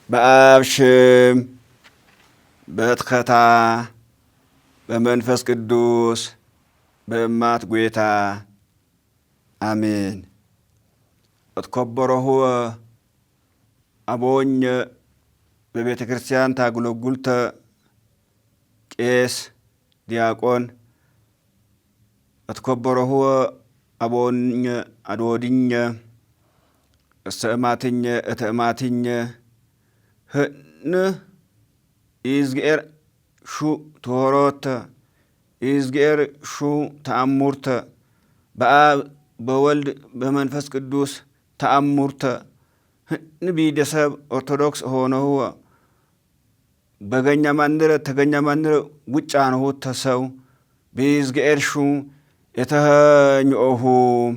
በአብሽም በትከታ በመንፈስ ቅዱስ በእማት ጌታ አሜን። እትከበረሁ አቦኝ በቤተ ክርስቲያን ታገለግሉተ ቄስ ዲያቆን እትከበረሁ አቦኝ አድወድኝ እሰማትኝ እተማትኝ ህን ኢዝጌር ሹ ተወሮተ ኢዝጌር ሹ ተአሙርተ በአብ በወልድ በመንፈስ ቅዱስ ተአሙርተ ህን ቢደሰብ ኦርቶዶክስ ሆነው በገኛ ማንረ ተገኛ ማንረ ውጫ ነው ተሰው ቢዝጌር ሹ የተኸኝኦሁም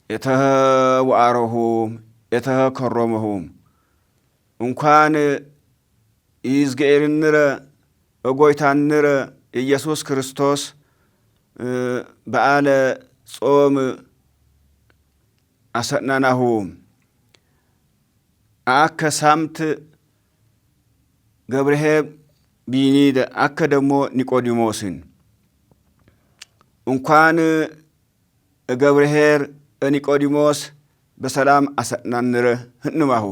የተኸዋረሁም የተኸከረመሁም እንኳን ይዝጌርንረ በጎይታንረ ኢየሱስ ክርስቶስ በዓለ ጾም አሰናናሁ አከ ሳምት ገብርኄር ቢኒደ አከ ደሞ ኒቆዲሞስን እንኳን ገብርኄር ኒቆዲሞስ በሰላም አሰናንረ ህንማሁ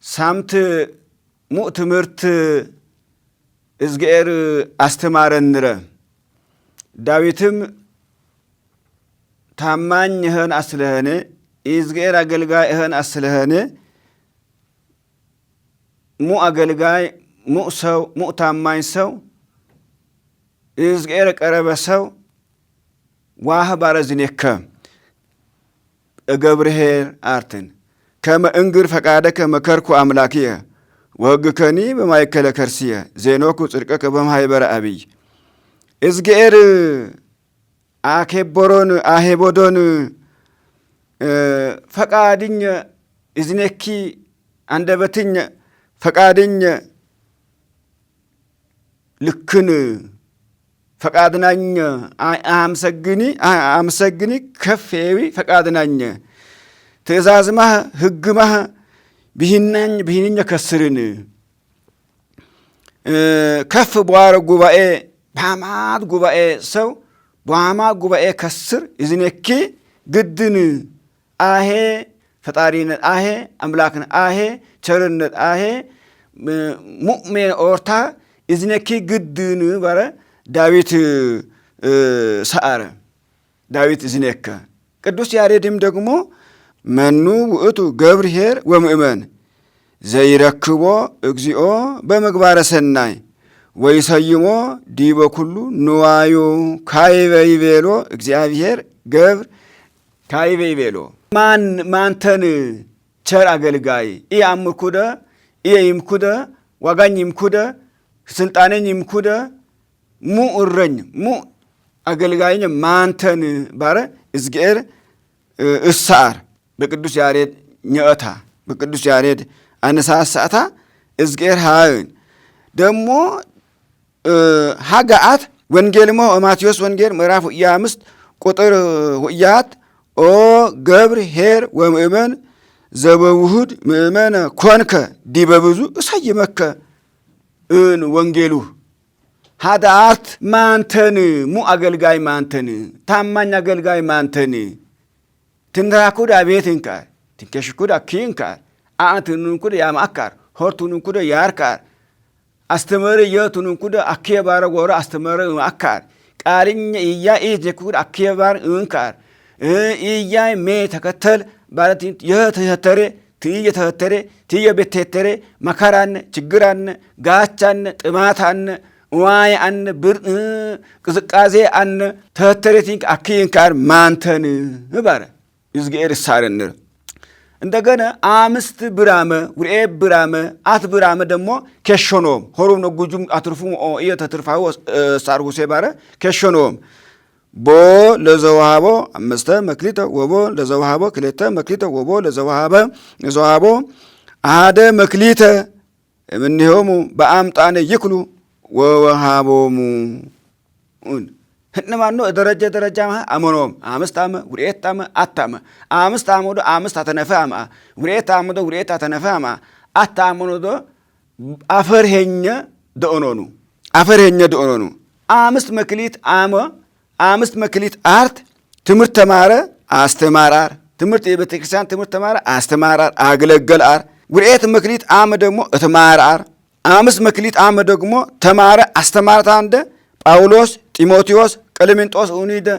ሳምት ሙእ ትምህርት እዝጌር አስተማረንረ ዳዊትም ታማኝ እህን አስለህነ እዝጌር አገልጋይ እህን አስለህነ ሙእ አገልጋይ ሙእ ሰው ሙእ ታማኝ ሰው እዝጌር ቀረበ ሰው ዋህ ባረዝኔከ ገብርኄር አርትን ከመ እንግር ፈቃደከ መከርኩ አምላክየ ወሕግከኒ በማእከለ ከርሥየ ዜኖኩ ጽድቀከ በማኅበረ አብይ እዝጌር አኬቦሮን አሄቦዶን ፈቃድኝ እዝኔኪ አንደበትኝ ፈቃድኝ ልክን ፈቃድናኝ አምሰግኒ ከፌዊ ፈቃድናኝ ትእዛዝማህ ህግማህ ብሂንኛ ከስርን ከፍ በዋረ ጉባኤ በሃማት ጉባኤ ሰው በሃማት ጉባኤ ከስር እዝኔኪ ግድን አሄ ፈጣሪነት አሄ አምላክነት አሄ ቸርነት አሄ ሙእሜን ኦርታ እዝኔኪ ግድን ባረ ዳዊት ሰአረ ዳዊት እዝኔከ ቅዱስ ያሬድም ደግሞ መኑ ውእቱ ገብርኄር ወምእመን ዘይረክቦ እግዚኦ በምግባረ ሰናይ ወይሰይሞ ዲበ ኩሉ ንዋዩ ካይበ ይቤሎ እግዚአብሔር ገብር ካይበ ይቤሎ ማንተን ቸር አገልጋይ ኢአምኩደ ኢይምኩደ ዋጋኝ ይምኩደ ስልጣኔኝ ይምኩደ ሙ እረኝ ሙ አገልጋይኝ ማንተን ባረ እዝጌር እሳር በቅዱስ ያሬድ ኘእታ በቅዱስ ያሬድ አነሳሳታ እዝጌር ሃይን ደሞ ሀጋአት ወንጌልሞ ማቴዎስ ወንጌል ምዕራፍ 5 ቁጥር 2 ኦ ገብርኄር ወምእመን ዘበውሁድ ምእመነ ኮንከ ዲበ ብዙ እሰይመከ እን ወንጌሉ ሀዳአት ማንተን ሙ አገልጋይ ማንተን ታማኝ አገልጋይ ማንተን ትንራኩዳ ቤትንካር ትንከሽኩዳ ኪንካር አአትኑንኩዳ ያማካር ሆርቱኑንኩዳ ያርካር አስተመረ የቱኑንኩዳ አከባረ ጎራ አስተመረ አካር ቃልኝ ኢያ ኢጀኩዳ አከባር እንካር ኢያ ሜ ተከተል ባለት የተተረ ትየተተረ ትየበተተረ መከራን ችግራን ጋቻን ጥማታን ዋይ አን ብር ቅዝቃዜ አን ተተረቲንክ አኪንካር ማንተን ባረ እዝጌር ሳረንር እንደገና አምስት ብራመ ውርኤ ብራመ አት ብራመ ደሞ ከሾኖም ሆሩም ነጉጁም አትርፉም እየተትርፋው ሳርጉሴ ባረ ከሾኖም ቦ ለዘውሃቦ አምስተ መክሊተ ወቦ ለዘውሃቦ ክልተ መክሊተ ወቦ ለዘውሃቦ አሐደ መክሊተ እምኔሆሙ በአምጣነ ይክሉ ወወሃቦሙ ህንማኖ ደረጃ አመኖም አምስት አመ ውሬት አመ አታመ አምስት አመዶ አምስት አተነፈ አማ ውሬት አመዶ ውሬት አተነፈ አማ አታመኖዶ አፈርሄኘ ደኦኖኑ አምስት መክሊት አመ አምስት መክሊት አርት ትምህርት ተማረ አስተማራር ትምህርት የቤተክርስቲያን ትምህርት ተማረ አስተማራር አገለገላር ውሬት መክሊት አመ ደግሞ እተማራር አምስት መክሊት አመ ደግሞ ተማረ አስተማርታ እንደ ጳውሎስ ጢሞቴዎስ ቀሌምንጦስ ኡኒደ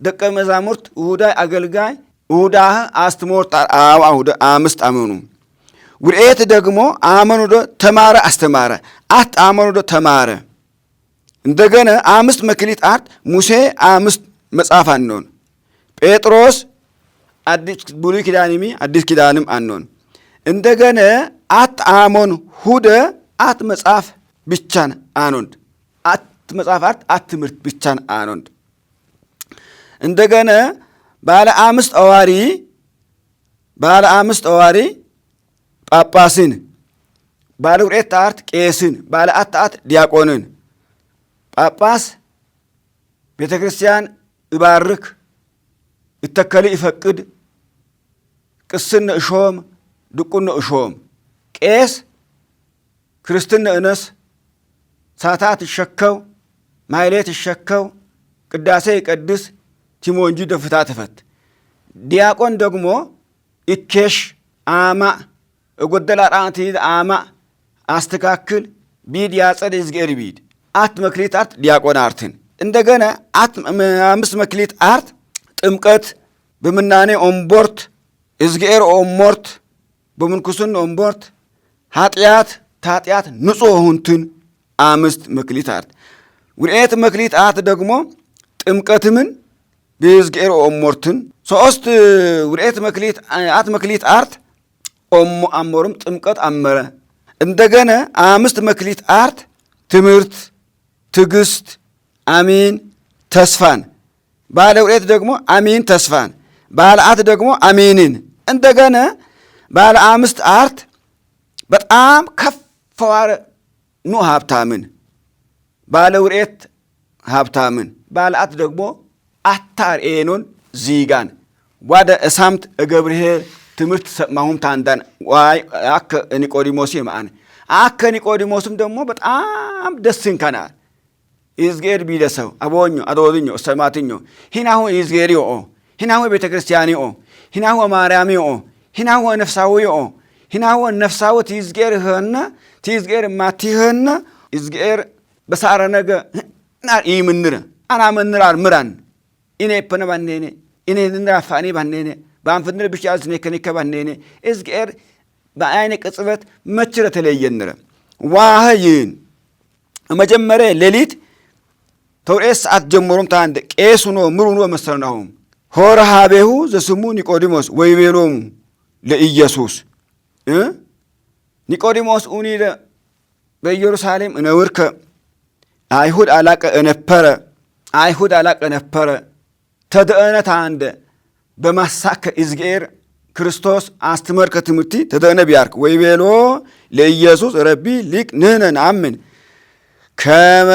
ደቀ መዛሙርት ውዳይ አገልጋይ ውዳህ አስተሞርታር አውደ አምስት አመኑ ውሬት ደግሞ አመኑዶ ተማረ አስተማረ አመኑዶ ተማረ እንደገና አምስት መክሊት አርት ሙሴ አምስት መጽሐፍ አንኖን ጴጥሮስ አዲስ ብሉይ ኪዳንሚ አዲስ ኪዳንም አንኖን እንደገና አመን ሁደ መጽሐፍ ብቻን አኖንድ መጽሐፍ አርት ትምህርት ብቻን አኖንድ እንደገና ባለ አምስት አዋሪ ጳጳስን ባለ ውሬት አርት ቄስን ባለ አት ዲያቆንን ጳጳስ ቤተ ክርስቲያን ይባርክ ይተከል ይፈቅድ ቅስነ እሾም ድቁነ እሾም ቄስ ክርስትና እነስ ሳታት ይሸከው ማይሌት ይሸከው ቅዳሴ ይቀድስ ቲሞንጂ ደፍታ ተፈት ዲያቆን ደግሞ ይኬሽ አማ እጎደላ ራንቲ አማ አስተካክል ቢድ ያጸድ ይዝገር ቢድ መክሊት አርት ዲያቆን አርትን እንደገና አምስት መክሊት አርት ጥምቀት በምናኔ ኦምቦርት ይዝገር ኦሞርት በምንኩስን ኦምቦርት ታጥያት ንጹህ ሁንትን አምስት መክሊት አርት ውሬት መክሊት አርት ደግሞ ጥምቀትምን በይዝገር ኦሞርትን ሶስት ውሬት መክሊት አርት አሞርም ጥምቀት አመረ እንደገና አምስት መክሊት አርት ትምህርት ትግስት አሚን ተስፋን ባለ ውሬት ደግሞ አሚን ተስፋን ባለ አት ደግሞ አሚንን እንደገና ባለ አምስት አርት በጣም ከፈዋረ ሀብታምን ባለ ውሬት ሀብታምን ባለ አት ደግሞ አታር ኤኖን ዚጋን ዋደ እሳምት እገብርሄር ትምህርት ሰማሁም ታንዳን ዋይ አከ ኒቆዲሞስ የማን አከ ኒቆዲሞስም ደግሞ በጣም ደስን ከናል ይዝጌር ቢደሰው አቦኞ አዶድኞ ሰማትኞ ሂናሁ ይዝጌሪዮ ሂናሁ ቤተ ክርስቲያኒኦ ሂናሁ ማርያሚኦ ሂናሁ ነፍሳዊኦ ሂናሁ ነፍሳውት ይዝጌር ሆነ ትይዝጌር ማቲሆነ ይዝጌር በሳረ ነገ ናር ይምንረ አና መንራር ምራን ኢኔ ፐነባኔኔ ኢኔ ንራፋኒ ባኔኔ ባንፍንረ ብቻዝኔ ከኒከ ባኔኔ ይዝጌር በአይነ ቅጽበት መችረ ተለየንረ ዋህይን መጀመሪያ ሌሊት ተውሬት ሰዓት ጀምሮም ታንደ ቄሱኖ ምሩኖ መሰልናሁም ሆረ ሀቤሁ ዘስሙ ኒቆዲሞስ ወይቤሎሙ ለኢየሱስ ኒቆዲሞስ ኡኒደ በኢየሩሳሌም እነውርከ አይሁድ አላቀ ነበረ ተደእነት አንደ በማሳከ ይዝጌር ክርስቶስ አስተመርከ ትምህርቲ ተደእነ ቢያርክ ወይቤሎ ለኢየሱስ ረቢ ሊቅ ንሕነ ነአምን ከመ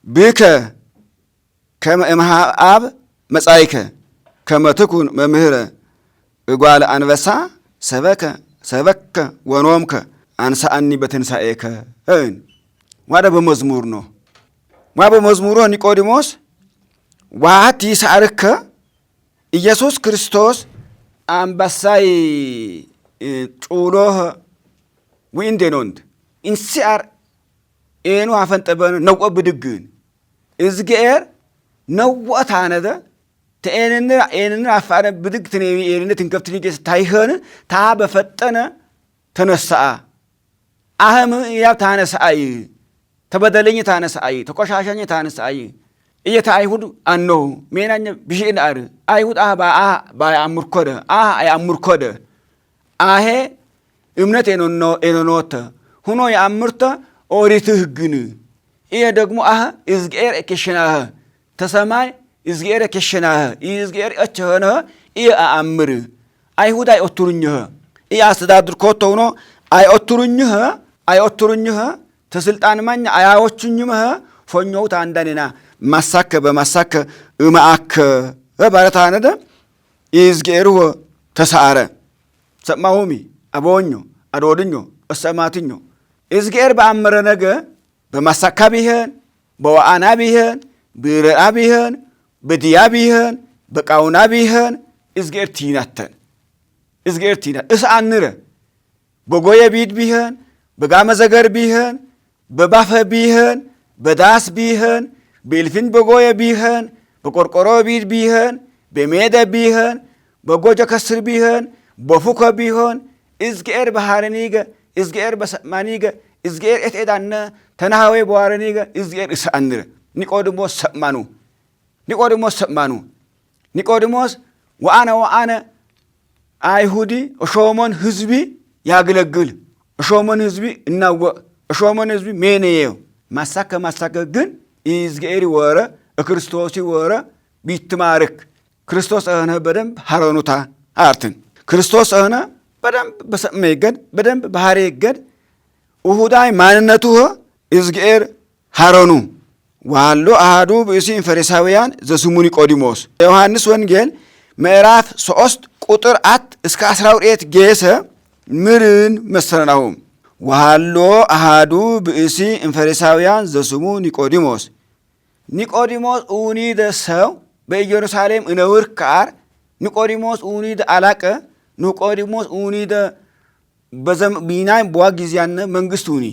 ብከ ከመ እምኀብ መጻይከ ከመ ትኩን መምህረ እጓለ አንበሳ ሰበከ ወኖምከ አንሳአኒ በትንሣኤከ ዋደ በመዝሙር ነው በመዝሙሩ ኒቆዲሞስ ዋት ይሳርከ ኢየሱስ ክርስቶስ አንበሳይ ጩሎህ ዊንዴኖንድ ኢንሲአር ኤኑ አፈንጠበን ነቆ ብድግን እዝጌር ነወት አነደ ተኤንን አፋነ ብድግ ትኔሚ ኤንነት እንከፍትኒ ጌስ ታይኸን ታ በፈጠነ ተነሳአ አህም ያብ ታነሳአይ ተበደለኝ ታነሳአይ ተቆሻሻኝ ታነሳአይ እየታ አይሁድ አነው ሜናኝ ብሽን አር አይሁድ ባያምርኮደ አያምርኮደ አሄ እምነት ኤኖኖተ ሁኖ ያምርተ ኦሪት ህግን ይሄ ደግሞ እዝጌር እከሽናህ ተሰማይ እዝጌር ከሸናህ እዝጌር እቸሆነህ አአምር አይሁድ አይኦቱሩኝህ አስተዳድር ኮተውኖ አይኦቱሩኝህ ተስልጣን ማኛ አያዎቹኝህ ፎኞው ታንዳኔና ማሳከ በማሳከ እማአከ ባረታነደ እዝጌርዎ ተሳአረ ሰማሁሚ አቦኞ አዶድኞ እሰማትኞ እዝጌር በአመረ ነገ በማሳካ ቢሄን በዋአና ቢሄን ብረአ ቢሄን በዲያ ቢሄን በቃውና ቢሄን እዝጌር ቲናተን እዝጌር ቲና እሳንረ በጎየ ቢድ ቢሄን በጋመ ዘገር ቢሄን በባፈ ቢሄን በዳስ ቢሄን በልፍን በጎየ ቢሄን በቆርቆሮ ቢድ ቢሄን በሜደ ቢሄን በጎጀ ከስር ቢሄን በፉከ ቢሆን እዝጌር በሃረኒገ እዝጌር በሰማኒገ እዝጌር እትዳነ ተናሃዌ በዋረኒገ እዝጌር እሳንረ ኒቆዲሞስ ሰማኑ ኒቆዲሞስ ወአነ አይሁዲ እሾሞን ህዝቢ ያገለግል እሾሞን ህዝቢ እናወቅ እሾሞን ህዝቢ ሜነየው ማሳከ ግን እዝጌር ወረ ክርስቶስ ወረ ቢትማርክ ክርስቶስ አነ በደንብ ሃረኑታ አርትን ክርስቶስ አነ በደንብ በሰመ ይገድ በደንብ ባህሪ ይገድ እሁዳይ ማንነቱ እዝጌር ሃረኑ ዋሎ አሃዱ ብእሲን ፈሪሳውያን ዘስሙ ኒቆዲሞስ ዮሐንስ ወንጌል ምዕራፍ 3 ቁጥር 1 እስከ 12 ጌሰ ምርን መሰናሁም ዋሎ አሃዱ ብእሲን ፈሪሳውያን ዘስሙ ኒቆዲሞስ ኡኒ ደሰው በኢየሩሳሌም እነውር ካር ኒቆዲሞስ ኡኒ አላቀ ኒቆዲሞስ ኡኒ በዘም ቢናይ በዋጊዚያነ መንግስት ኡኒ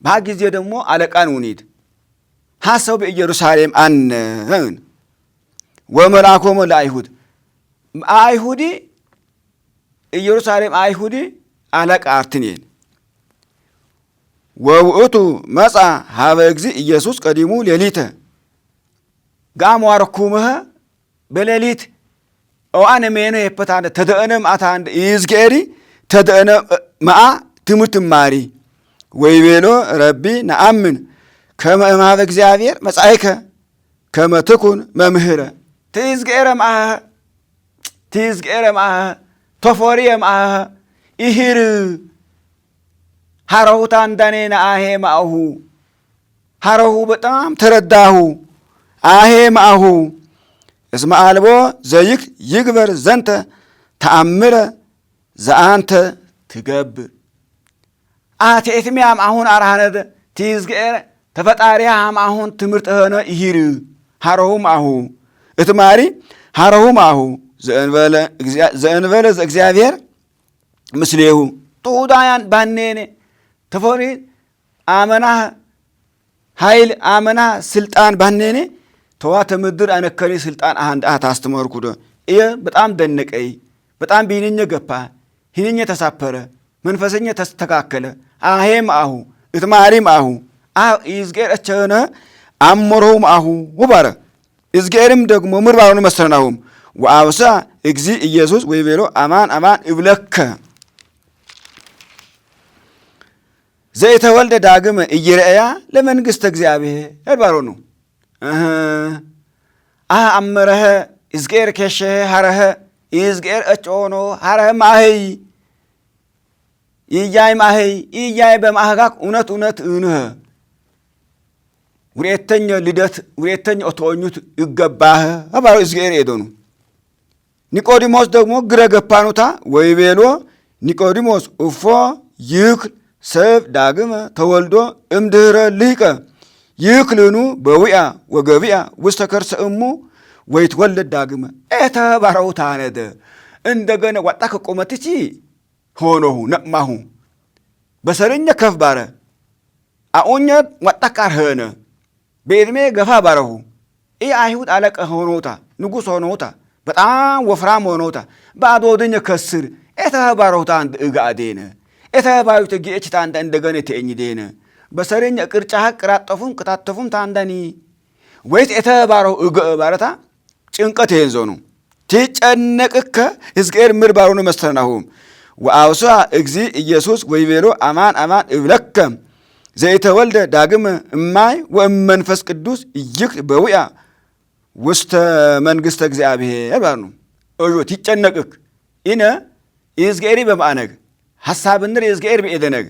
ባጊዜ ደግሞ አለቃን ኡኒድ ሐሰው በኢየሩሳሌም አነን ወመላኮሙ ለአይሁድ አይሁዲ ኢየሩሳሌም አይሁዲ አለቃ አርትኔን ወውእቱ መጻ ሀበ እግዚ ኢየሱስ ቀዲሙ ሌሊተ ጋም ዋረኩመህ በሌሊት ወአነ ሜኖ የፈታንደ ተደእነም አታንደ ይዝጌሪ ተደእነ ማአ ትምህርት ማሪ ወይቤሎ ረቢ ነአምን ከመ እምኀበ እግዚአብሔር መጻእከ ከመ ትኩን መምህረ ትይዝጌረ ማአ ቶፎሪየ ማአ ይሂር ሐረሁታ እንዳኔና አሄ ማአሁ ሐረሁ በጣም ተረዳሁ አሄ ማአሁ እስመ አልቦ ዘይክ ይግበር ዘንተ ተአምረ ዘአንተ ትገብር አቴትሚያም አሁን አራነደ ትይዝጌረ ተፈጣሪያም አሁን ትምህርት ሆነ ይሂር ሐረሁም አሁ እትማሪ ሐረሁም አሁ ዘእንበለ ዘእግዚአብሔር ምስሌሁ ጡዳያን ባኔኔ ተፎሪ አመና ኃይል አመና ስልጣን ባኔኔ ተዋተ ምድር አነከሪ ስልጣን አንድ አታስተማርኩ ደ በጣም ደነቀይ በጣም ቢንኘ ገፓ ሂንኘ ተሳፈረ መንፈሰኛ ተስተካከለ አሄም አሁ እትማሪም አሁ ይዝጌር እቸነ አሞሮም አሁ ወባረ ይዝጌርም ደግሞ ምርባሩን መሰናሁም ወአውሳ እግዚ ኢየሱስ ወይቤሎ አማን እብለከ ዘይተወልደ ዳግመ ኢይርአያ ለመንግስተ እግዚአብሔር ባሮኑ አመረህ ይዝጌር ከሸ ሐረህ ይዝጌር እጮኖ ሐረህ ማህይ ይያይ በማህጋክ እውነት እንህ ውሬተኛ ልደት ውሬተኛ ኦቶኙት ይገባህ አባሩ ይዝጌር ኤዶኑ ኒቆዲሞስ ደግሞ ግረ ገፓኑታ ወይቤሎ ኒቆዲሞስ እፎ ይክል ሰብ ዳግመ ተወልዶ እምድህረ ሊቀ ይክልኑ በዊያ ወገቢያ ውስተ ከርሰ እሙ ወይትወለድ ዳግመ ባረውታ ነደ እንደገነ ዋጣ ከቆመትቺ ሆኖሁ ነማሁ በሰርኛ ከፍ ባረ አኡኛ ዋጣ ቃር ሆነ በእድሜ ገፋ ባረሁ አይሁድ አለቀ ሆኖታ ንጉስ ሆኖታ በጣም ወፍራም ሆኖታ ባዶድኛ ከስር ባረውታ አንድ እጋዴነ ባዩት ጌችታ አንደ እንደገነ ተእኝዴነ በሰርኛ ቅርጫ ቅራጠፉም ቅታተፉም ታንዳኒ ወይት ባረው ባረታ ጭንቀት ይንዞኑ ትጨነቅከ ሕዝቅኤል ምርባሩን መስተናሁም ወአውሳ እግዚ ኢየሱስ ወይቤሎ አማን እብለከ ዘይተወልደ ዳግመ እማይ ወእመንፈስ ቅዱስ ይክል በውያ ውስተ መንግሥተ እግዚአብሔር ባኑ እጆት ይጨነቅክ ኢነ ይዝገሪ በማነግ ሐሳብንር ይዝገር በኤደነግ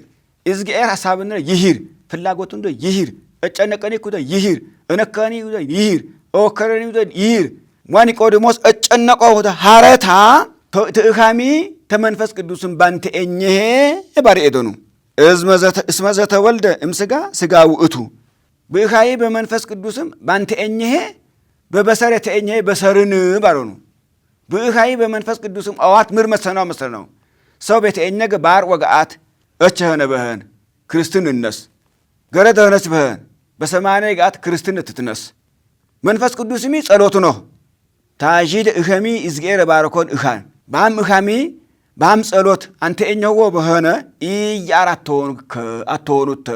ይዝገር ሐሳብንር ይሂር ፍላጎቱን ደ ይሂር እጨነቀኒ ኩደ ይሂር እነካኒ ኩደ ይሂር ኦከረኒ ኩደ ይሂር ኒቆዲሞስ እጨነቀው ወደ ሐረታ ትእኻሚ ተመንፈስ ቅዱስን ባንተ እኘሄ ባርኤደኑ እስመ ዘተወልደ እምሥጋ ሥጋ ውእቱ ብእኻይ በመንፈስ ቅዱስም ባንተ እኘሄ በበሰረ ተእኘሄ በሰርን ባሮኑ ብእኻይ በመንፈስ ቅዱስም አዋት ምር መሰናው ሰው ቤተእኘገ ባር ወጋአት እቸኸነ በህን ክርስትን እነስ ገረደነስ በህን በሰማነ ጋት ክርስትን ትትነስ መንፈስ ቅዱስሚ ጸሎቱ ነው ታጂድ እኸሚ ይዝገረ ባረኮን እኻን ባም እኻሚ ባም ጸሎት አንተ እኛው በሆነ አትሆኑት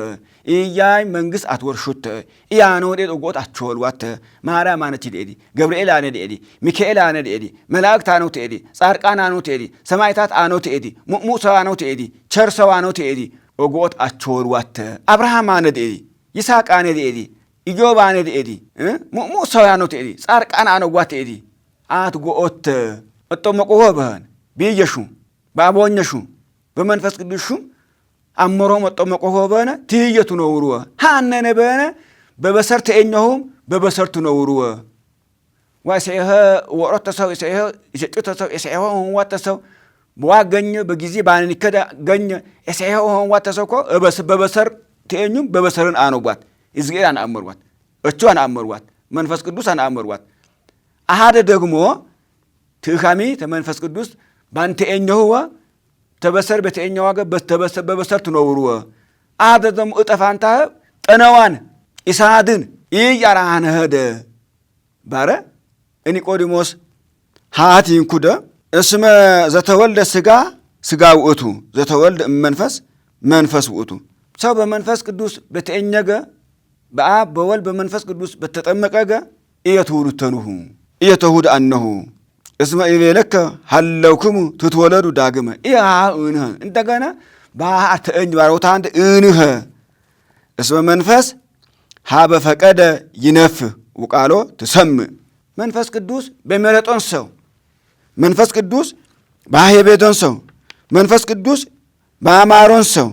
ኢያይ መንግስት አትወርሹት ኢያኖ ዴ ኦጎት አትወልዋት ማርያም አነች ዴዲ ገብርኤል አነ ዴዲ ሚካኤል አነ ዴዲ መላእክት አነ ዴዲ ጻድቃን አነ ዴዲ ሰማዕታት አነ ዴዲ ሙእሙሳን አነ ዴዲ ቸርሰው አነ ዴዲ ኦጎት አትወልዋት አብርሃም አነ ዴዲ ይስሐቅ አነ ዴዲ ኢዮብ አነ ዴዲ ሙእሙሳን አነ ዴዲ ጻድቃን አነ ዋት ዴዲ አትጎኦት እጠመቆ በህን ቢየሹ ባቦኘሹ በመንፈስ ቅዱስ አመሮ መጠመቆ በነ ትየቱ ነው ወሩወ ሃነነ በነ በበሰርተ እኛሁም በበሰርቱ ነው ወሩወ ዋሰይኸ ወሮተ ሰው ይሰይኸ ይጨጭተ ሰው ይሰይኸ ወንዋተ ሰው በዋገኘ በጊዜ ባንን ይከዳ ገኘ ይሰይኸ ወንዋተ ሰው ኮ በበሰር ተእኙም በበሰርን አኖጓት ይዝጌራን አመርዋት እቿን አመርዋት መንፈስ ቅዱስ አመርዋት አሃደ ደግሞ ትእኻሚ ተመንፈስ ቅዱስ ባንተ እኛሁዋ ተበሰር በተእኛው ዋገ በበሰርቱ ነው ወሩወ አደም እጠፋንታ ጠነዋን ኢሳድን ይያራነ ሄደ ባረ ኒቆዲሞስ ሃቲን ኩደ እስመ ዘተወልደ ሥጋ ውእቱ ዘተወልደ መንፈስ ውእቱ ሰው በመንፈስ ቅዱስ በተእኘገ በአብ በወልድ በመንፈስ ቅዱስ በተጠመቀገ እየተውሉተኑሁ እየተሁድ አነሁ እስመ ኢቤለከ ሀለውክሙ ትትወለዱ ዳግመ እንህ እንደገና ባህር ተእኝ ባሮታ አንድ እንህ እስመ መንፈስ ሀበ ፈቀደ ይነፍህ ውቃሎ ትሰምዕ መንፈስ ቅዱስ በመረጦን ሰው መንፈስ ቅዱስ ባሄቤዶን ሰው መንፈስ ቅዱስ በአማሮን ሰው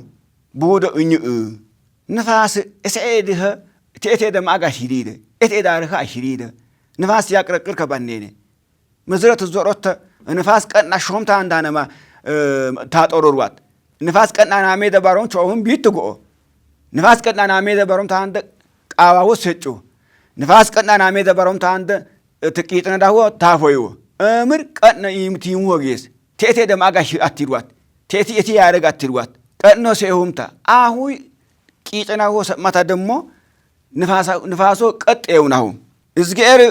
ቡደ እኝእ ንፋስ እስዔድኸ ትእቴ ደማጋ ሽሪደ እቴ ዳርኸ አሽሪደ ንፋስ ያቅረቅር ከባኔኔ መዝረት ዞሮተ ንፋስ ቀና ሾምታ እንዳነማ ታጦሮርዋት ንፋስ ቀና ናሜ ደባሮን ቾሁም ቢትጎ ንፋስ ቀና ናሜ ደባሮም ታንደ ቃዋው ሰጩ ንፋስ ቀና ናሜ ደባሮም ታንደ ትቂጥነ ዳው ታፎዩ እምር ቀና ይምቲሙ ወጌስ ቴቴ ደማጋሽ አትይሯት ቴቴ እቲ ያረጋ አትይሯት ቀኖ ሰሁምታ አሁ ቂጥናው ሰማታ ደሞ ንፋሶ ቀጤውናው እዝጌር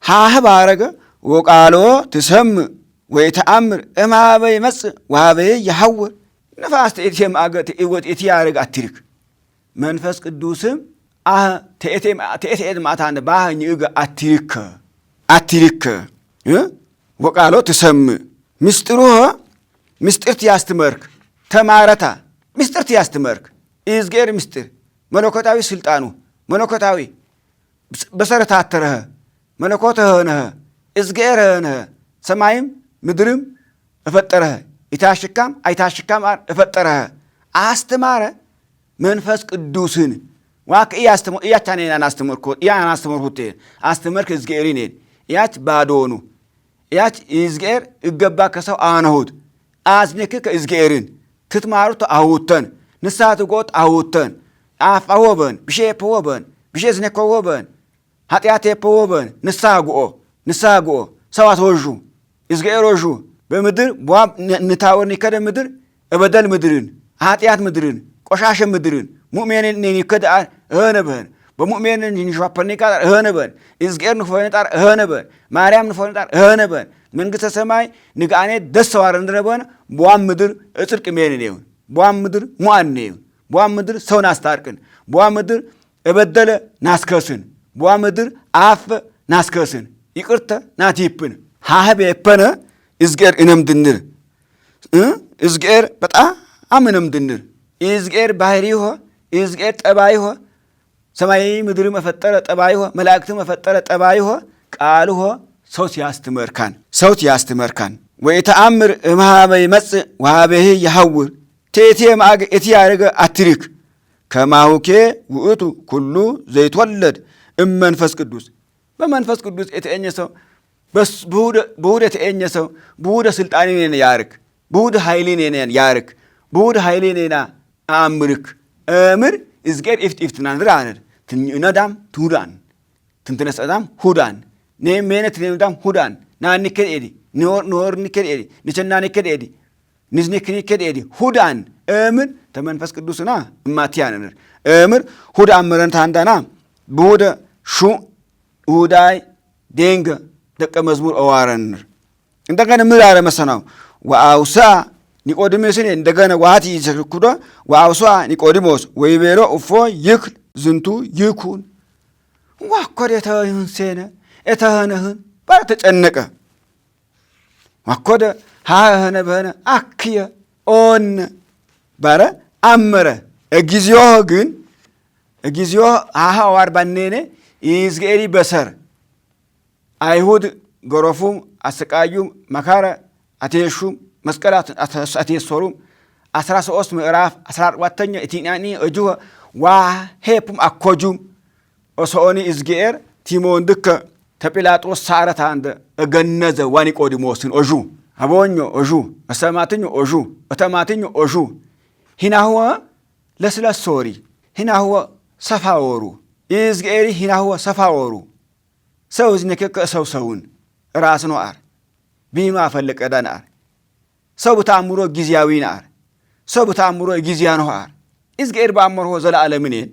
ሃህ ባረገ ወቃሎ ትሰምዕ ወይተአምር እምኀበ ይመጽእ ወኀበ ይሐውር ንፋስ ተእቴም አገት እወት እቲ ያረግ አትሪክ መንፈስ ቅዱስም ተእቴም ማታን ባህኝ እገ አትሪክ ወቃሎ ትሰምዕ ምስጢርት ያስተመርክ ተማረታ ምስጢርት ያስተመርክ ይዝጌር ምስጢር መለኮታዊ ስልጣኑ መለኮታዊ በሰረታተረህ መለኮተ ሆነህ እዝጌር ሆነህ ሰማይም ምድርም እፈጠረህ ይታሽካም አይታሽካም እፈጠረህ አስተማረ መንፈስ ቅዱስን ዋክ እያቻኔና አስተመርኩት አስተመርክ እዝጌሪን ያች ባዶኑ ያች ይዝጌር እገባ ከሰው አነሁት አዝነክ ከእዝጌርን ትትማሩት አውተን ንሳት ጎት አውተን አፋወበን ብሼፖወበን ብሼዝነኮወበን ኃጢአቴፖወበን ንሳግኦ ሰዋት ወዡ ይዝጌሮዡ በምድር ቧብ ንታወር ንከደ ምድር እበደል ምድርን ኃጢአት ምድርን ቆሻሸ ምድርን ሙእሜንን ንከደ እኸነበን በሙእሜንን ንሸዋፐኒቃር እኸነበን ይዝጌር ንፈነጣር እኸነበን ማርያም ንፈነጣር እኸነበን መንግሥተ ሰማይ ንጋኔ ደሰዋር እንደነበን ቧም ምድር እጽድቅ ሜንን ይሁን ቧም ምድር ሙአን ይሁን ቧም ምድር ሰው ናስታርቅን ቧም ምድር እበደለ ናስከስን ቧም ምድር አፈ ናስከስን ይቅርተ ናቲፕን ሃህብ የፐነ ይዝጌር እነምድንር ይዝጌር በጣም እነምድንር ይዝጌር ባህሪሆ ይዝጌር ጠባይሆ ሰማይ ምድር መፈጠረ ጠባይሆ መላእክት መፈጠረ ጠባይሆ ቃልሆ ሰውት ያስተመርካን ወይተአምር እምሃበ ይመጽእ ወሃበሂ ይሐውር ቴቴ ማግ እቲ ያረገ አትሪክ ከማሁኬ ውእቱ ኩሉ ዘይትወለድ እመንፈስ ቅዱስ በመንፈስ ቅዱስ የተገኘ ሰው በውደ የተገኘ ሰው በውደ ስልጣኔ ያርክ በውደ ኃይሌ ያርክ በውደ ኃይሌ አምርክ እምር እዝጌር ኢፍትናን ራነር ትንነዳም ቱዳን ትንተነሰዳም ሁዳን ነሜነት ነዳም ሁዳን ናንከ ኤዲ ኖር ንከ ኤዲ ንቸና ንከ ኤዲ ንዝነክኒ ከ ኤዲ ሁዳን እምር ተመንፈስ ቅዱስና ማቲያነር እምር ሁዳን መረን ታንዳና በውደ ሹ ውዳይ ደንገ ደቀ መዝሙር አዋረንር እንደገና ምራረ መሰናው ወአውሳ ኒቆዲሞስን እንደገና ዋቲ ይዘክኩዶ ወአውሳ ኒቆዲሞስ ወይቤሮ እፎ ይክል ዝንቱ ይኩን ዋኮደ ተንሴነ እተህነህን ባተጨነቀ ዋኮደ ሃህነ በነ አክየ ኦን ባረ አመረ እግዚኦ ሃዋር ባነነ ይዝገሪ በሰር አይሁድ ገሮፉም አሰቃዩም መካረ አቴሹም መስቀላት አቴሶሩም 13 ምዕራፍ 14ኛ ኢቲናኒ እጁ ዋ ሄፕም አኮጁም ኦሶኒ እዝጌር ቲሞን ድከ ተጲላጦስ ሳረታ አንደ እገነዘ ዋኒቆዲሞስን ኦጁ አቦኞ ኦጁ አሰማትኞ ኦጁ አተማትኞ ኦጁ ሂናሁወ ለስለሶሪ ሂናሁወ ሰፋወሩ ይዝጌሪ ሂናሁወ ሰፋወሩ ሰው ዝነከከ ሰውን ራስ ነው አር ቢማ ፈለቀ ዳን አር ሰው በተአምሮ ጊዜያዊ ናር ሰው በተአምሮ ጊዜያ ነው አር እዝጌር ባመርሆ ዘላለምኔን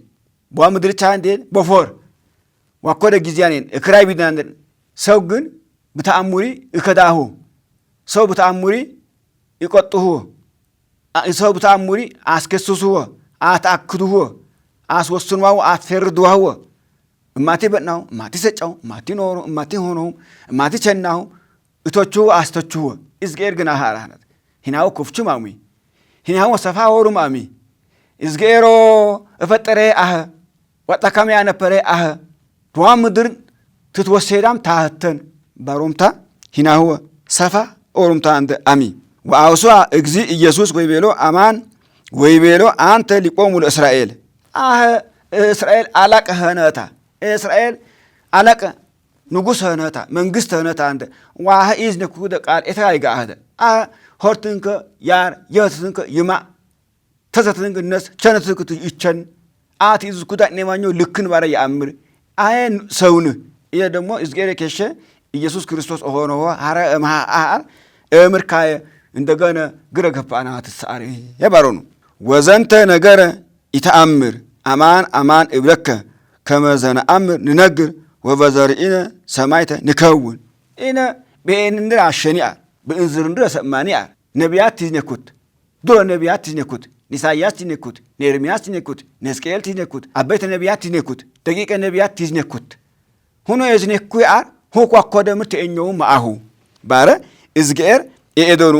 በምድር ቻንዴን በፎር ዋኮደ ጊዜያኔን እክራይ ቢዳን ሰው ግን በተአምሪ እከዳሁ ሰው በተአምሪ ይቆጥሁ ሰው በተአምሪ አስከስሱሁ አታክዱሁ አስወስኑው አትፈርዱው እማቴ በናው እማቴ ሰጫው እማቴ ኖሮ እማቴ ሆኖ እማቴ ቸናው እቶቹ አስተቹ እዝጌር ግን አሃራነት ሂናው ኩፍቹ ማሚ ሂናው ሰፋ ወሩ ማሚ እዝጌሮ እፈጠረ አህ ወጣካሚያ ነፈረ አህ ዷም ምድር ትትወሰዳም ታህተን ባሮምታ ሂናው ሰፋ ኦሩምታ አንተ አሚ ወአውሷ እግዚ ኢየሱስ ወይቤሎ አማን ወይቤሎ አንተ ሊቆሙ ለእስራኤል አህ እስራኤል አላቀ ሆነታ እስራኤል አላቀ ንጉሥ ሆነታ መንግስት ሆነታ አንተ ዋህ ኢዝነኩ ደቃል እታይጋ አደ ሆርትንከ ያር የትንከ ይማ ተዘትንከ ነስ ቸነትንከ ይቸን አት ይዝኩዳ ነማኞ ልክን ባረ ያምር አይን ሰውን ይሄ ደግሞ እዝጌረ ከሸ ኢየሱስ ክርስቶስ ሆኖ አረ ማአር እምርካየ እንደገና ግረገፋና ተሳሪ የባሮኑ ወዘንተ ነገረ ይተአምር አማን አማን እብለከ ከመዘነ አምር ንነግር ወበዘርኢነ ሰማይተ ንከውን ኢነ በእንድራ አሸኒአ በእንዝርንድራ ሰማኒአ ነቢያት ትዝነኩት ድሮ ነቢያት ትዝነኩት ኢሳይያስ ትዝነኩት ኤርምያስ ትዝነኩት ሕዝቅኤል ትዝነኩት አበይተ ነቢያት ትዝነኩት ደቂቀ ነቢያት ትዝነኩት ሁኖ የዝነኩ ያር ሆኳ ኮደም ተእኘው ማአሁ ባረ እዝጌር የኤዶኑ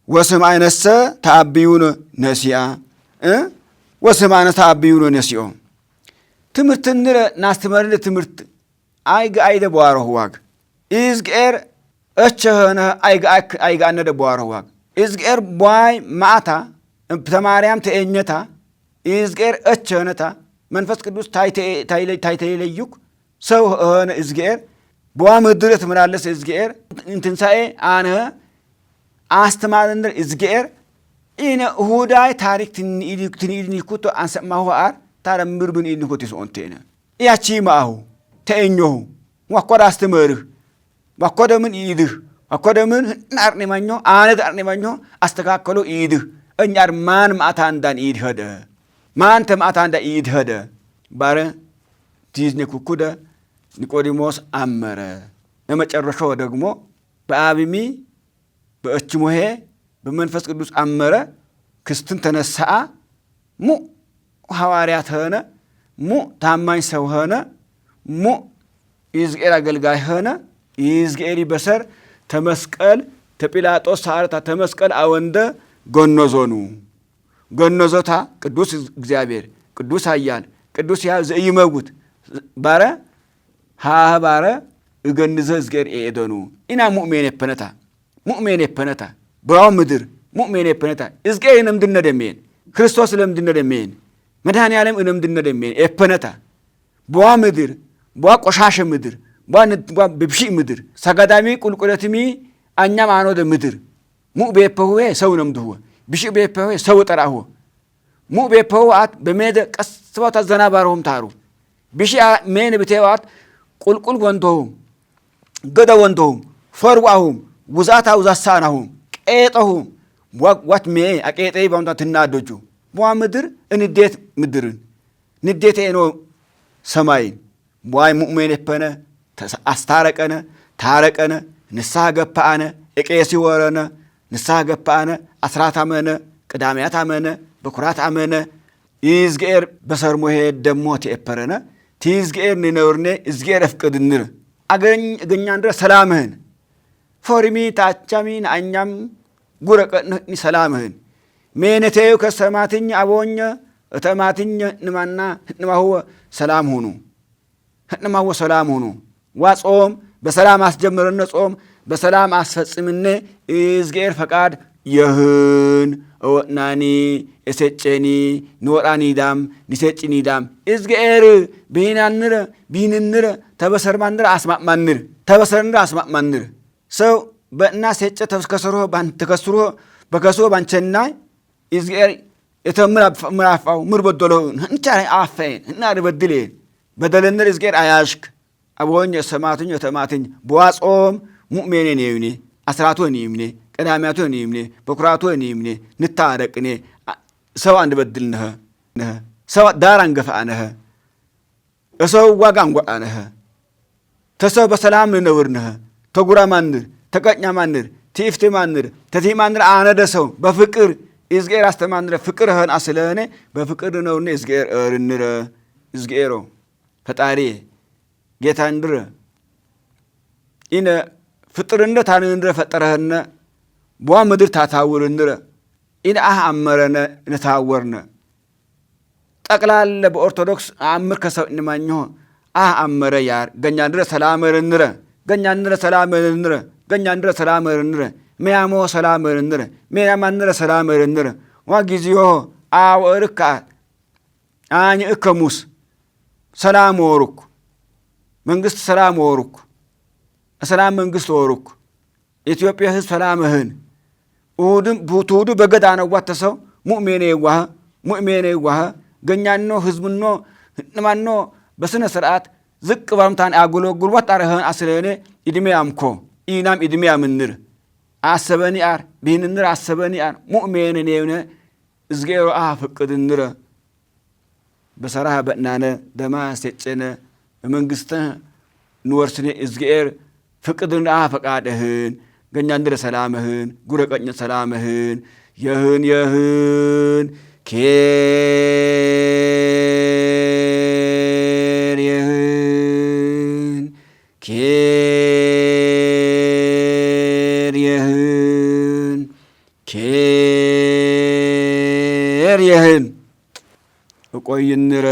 ወሰማይነሰ ታቢዩነ ነሲአ ወሰማይነ ታቢዩነ ነሲኦ ትምህርትንረ ናስተመርለ ትምህርት አይደ በዋረሁ ዋግ እዝጌር እቸህነ አይጋ አነደ በዋረሁ ዋግ እዝጌር ቧይ ማዕታ ተማርያም ተእኘታ እዝጌር እቸህነታ መንፈስ ቅዱስ ታይተይለዩክ ሰው ሆነ እዝጌር በዋ ምድር ተመላለስ እዝጌር እንትንሳኤ አነ አስተማርንር እዝጌር ኢነ ሁዳይ ታሪክ ትንኢድኒኩቶ አንሰማሁ አር ታረምር ብን ኢድኒኩቶ ይሶንቴነ ያቺ ማሁ ተእኘሁ ዋኮዳ አስተመርህ ዋኮደ ምን ኢድህ ዋኮደ ምን ናርኔማኞ አነት አርኔማኞ አስተካከሎ ኢድህ እኛር ማን ማታ እንዳን ኢድ ሄደ ማን ተማታ እንዳ ኢድ ሄደ ባረ ዲዝነኩኩደ ኒቆዲሞስ አመረ ለመጨረሻው ደግሞ በአብሚ በእችሞሄ በመንፈስ ቅዱስ አመረ ክስትን ተነሳአ ሙ ሐዋርያት ሆነ ሙ ታማኝ ሰው ሆነ ሙ ይዝጌር አገልጋይ ሆነ ይዝጌሪ በሰር ተመስቀል ተጲላጦስ ሳርታ ተመስቀል አወንደ ጎኖዞኑ ጎኖዞታ ቅዱስ እግዚአብሔር ቅዱስ ኃያል ቅዱስ ያ ዘይመጉት ባረ ሃባረ እገንዘ እዝጌር ኤደኑ ኢና ሙእሜን የፈነታ በዋው ምድር ሙእሜን የፈነታ እዝጌር እነምድነ ደሜን ክርስቶስ ለምድነ ደሜን መድኃኔ ዓለም እነምድነ ደሜን የፈነታ በዋ ምድር በዋ ቆሻሸ ምድር በዋ ብብሺ ምድር ሰጋዳሚ ቁልቁለትሚ አኛም አኖደ ምድር ሙእ ቤፐሁዌ ሰው ነምድሁወ ብሺ ቤፐሁዌ ሰው ጠራሁወ ሙእ ቤፐሁዋት በሜደ ቀስባታ ዘናባረሁም ታሩ ብሺ ሜን ብቴዋት ቁልቁል ወንቶሁም ገደ ወንቶሁም ፈርዋሁም ውዛታ ውዛሳናሁም ቄጠሁም ዋት ሜ አቄጠይ ባምታ ትናደጁ በዋ ምድር እንዴት ምድርን ንዴት ኤኖ ሰማይን በዋይ ሙእሜን የፈነ አስታረቀነ ታረቀነ ንስሐ ገፓአነ እቄሲ ወረነ ንስሐ ገፓአነ አስራት አመነ ቅዳሜያት አመነ በኩራት አመነ ይዝጌር በሰርሞ ሄድ ደሞ ተኤፐረነ ቲዝጌር ንነውርኔ እዝጌር አፍቅድንር አገኛን ድረ ሰላምህን ፎርሚ ታቻሚን አኛም ጉረቀኒ ሰላምህን ሜነቴው ከሰማትኝ አቦኘ እተማትኝ ንማና ህንማሁወ ሰላም ሁኑ ህንማሁወ ሰላም ሁኑ ዋጾም በሰላም አስጀምረነ ጾም በሰላም አስፈጽምነ እዝጌር ፈቃድ የህን ወናኒ እሰጨኒ ኖራኒ ዳም ኒሰጭኒ ዳም እዝጌር ቢናንረ ቢንንረ ተበሰርማንረ አስማማንር ተበሰርንረ አስማማንር ሰው በእና ሰጨ ተከሰሮ ባን ተከስሮ በከሶ ባንቸና እዝጌር የተምራ ምራፋው ምርበደሎ እንቻ አፈን እና ረበድሌ በደለንረ እዝጌር አያሽክ አቦኝ ሰማቱኝ ተማቱኝ በዋጾም ሙእሜኔ ነውኒ አስራቶኒ ይምኔ ቀዳሚያቶኒ ይምኔ በኩራቶኒ ይምኔ ንታረቅኔ ሰው አንድ በድልነህ ሰው ዳራን ገፋነህ ሰው ዋጋን ጓአነህ ተሰው በሰላም ነውርነህ ተጉራ ማንር ተቀኛ ማንር ቲፍቲ ማንር ተቲማንር አነደ ሰው በፍቅር እዝጌር አስተማንረ ፍቅርህን አስለኔ በፍቅር ነውኔ እዝጌር እርንረ እዝጌሮ ፈጣሪ ጌታ እንድረ ኢነ ፍጥርነ ታንንድረ ፈጠረህነ በዋ ምድር ታታውርንረ ኢነ አህ አመረነ ነታወርነ ጠቅላላ በኦርቶዶክስ አምር ከሰው እንማኝሆ አህ አመረ ያር ገኛንድረ ሰላመርንረ ገኛንድረ ሰላመርንረ ገኛንድረ ሰላመርንረ ሚያሞ ሰላመርንረ ሚያማንረ ሰላመርንረ ዋ ጊዜዮ አወርካ አኝ እከሙስ ሰላም ወሩክ መንግስት ሰላም ወሩክ ሰላም መንግስት ወሩክ ኢትዮጵያ ህዝብ ሰላምህን ኡድም ቡቱዱ በገዳነ ዋተሰው ሙእሜኔ ዋህ ገኛኖ ህዝብኖ ንማኖ በስነ ስርዓት ዝቅ ባምታን አጉሎጉል ወጣረህን አስለኔ ኢድሜ አምኮ ኢናም ኢድሜ አምንር አሰበኒ አር ቢንንር አሰበኒ አር ሙእሜኔ ነውነ እዝጌሮ አፍቅድንረ በሰራህ በእናነ ደማ ሰጨነ መንግስት ንወርስኔ እዝጌር ፍቅድና ፈቃድህን ገኛንድረ ሰላምህን ጉረቀኝ ሰላምህን የህን ኬር የህን ኬር የህን ኬር የህን እቆይንረ